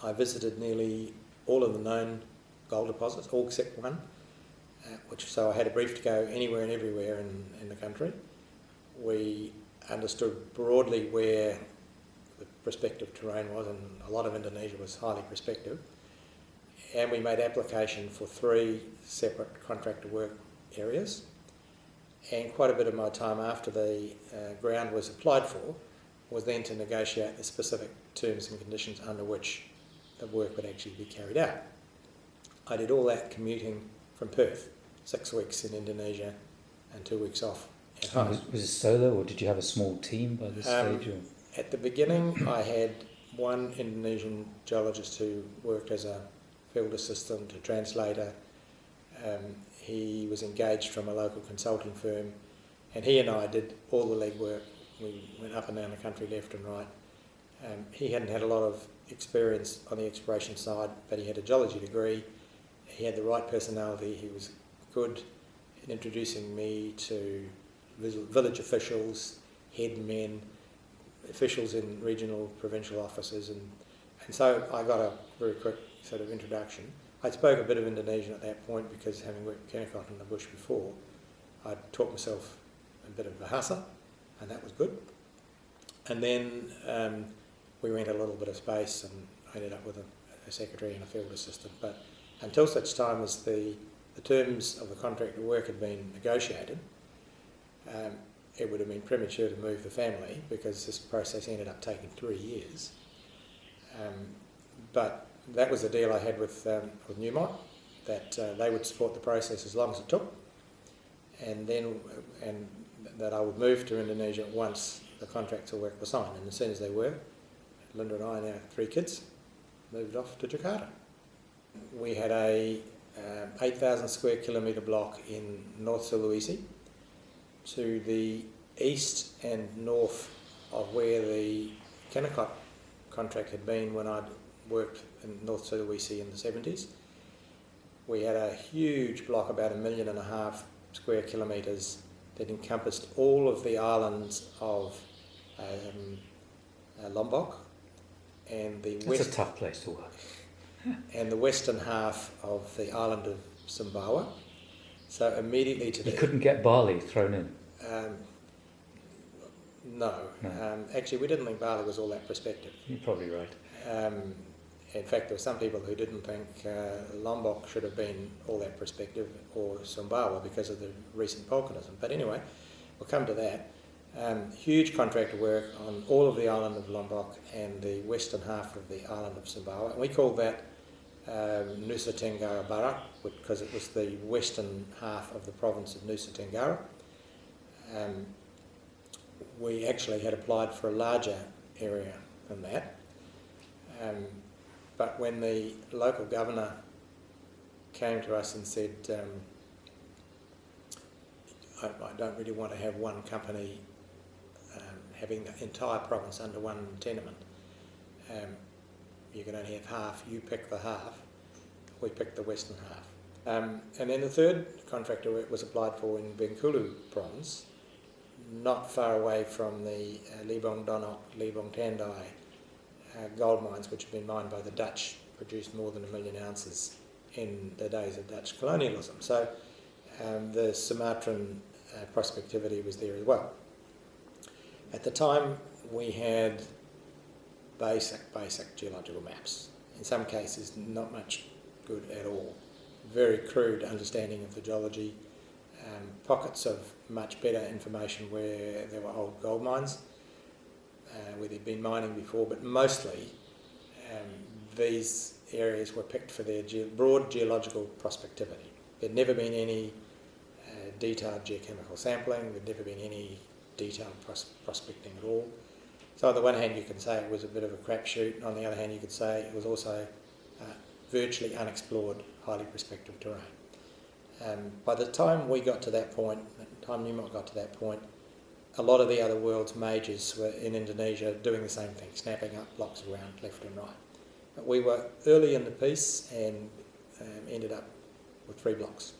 I visited nearly all of the known gold deposits, all except one, so I had a brief to go anywhere and everywhere in the country. We understood broadly where the prospective terrain was, and a lot of Indonesia was highly prospective. And we made application for 3 separate contractor work areas. And quite a bit of my time after the ground was applied for was then to negotiate the specific terms and conditions under which the work would actually be carried out. I did all that commuting from Perth, 6 weeks in Indonesia and 2 weeks off at home. Was it solo, or did you have a small team by this stage? Or? At the beginning, I had one Indonesian geologist who worked as a field assistant, a translator. He was engaged from a local consulting firm, and he and I did all the legwork. We went up and down the country, left and right. He hadn't had a lot of experience on the exploration side, but he had a geology degree. He had the right personality. He was good in introducing me to village officials, headmen, officials in regional, provincial offices, and so I got a very quick sort of introduction. I spoke a bit of Indonesian at that point because, having worked with Kennecott in the bush before, I'd taught myself a bit of Bahasa, and that was good. And then we went a little bit of space, and I ended up with a secretary and a field assistant. But until such time as the terms of the contract of work had been negotiated, it would have been premature to move the family, because this process ended up taking 3 years. But that was the deal I had with Newmont, that they would support the process as long as it took, and that I would move to Indonesia once the contracts of work were signed. And as soon as they were, Linda and I and our 3 kids moved off to Jakarta. We had a 8,000 square kilometre block in North Sulawesi, to the east and north of where the Kennecott contract had been when I'd worked in North Sulawesi in the 70s. We had a huge block, about 1.5 million square kilometres, that encompassed all of the islands of Lombok and the That's a tough place to work. and the western half of the island of Sumbawa. So immediately to the... You couldn't get barley thrown in? No. Actually, we didn't think Bali was all that prospective. You're probably right. In fact, there were some people who didn't think Lombok should have been all that prospective, or Sumbawa, because of the recent volcanism. But anyway, we'll come to that. Huge contractor work on all of the island of Lombok and the western half of the island of Sumbawa. And we called that Nusa Tenggara Barat, because it was the western half of the province of Nusa Tenggara. We actually had applied for a larger area than that. But when the local governor came to us and said, I don't really want to have one company having the entire province under one tenement. You can only have half, you pick the half. We picked the western half. And then the third contractor was applied for in Bengkulu province, not far away from the Lebong Donok, Lebong Tandai gold mines, which had been mined by the Dutch, produced more than 1 million ounces in the days of Dutch colonialism. So the Sumatran prospectivity was there as well. At the time, we had basic geological maps. In some cases, not much good at all. Very crude understanding of the geology, pockets of much better information where there were old gold mines, where there'd been mining before, but mostly these areas were picked for their broad geological prospectivity. There'd never been any detailed geochemical sampling, there'd never been any detailed prospecting at all. So on the one hand you can say it was a bit of a crapshoot, and on the other hand you could say it was also virtually unexplored, highly prospective terrain. By the time we got to that point, the time Newmont got to that point, a lot of the other world's majors were in Indonesia doing the same thing, snapping up blocks around left and right. But we were early in the piece and ended up with 3 blocks.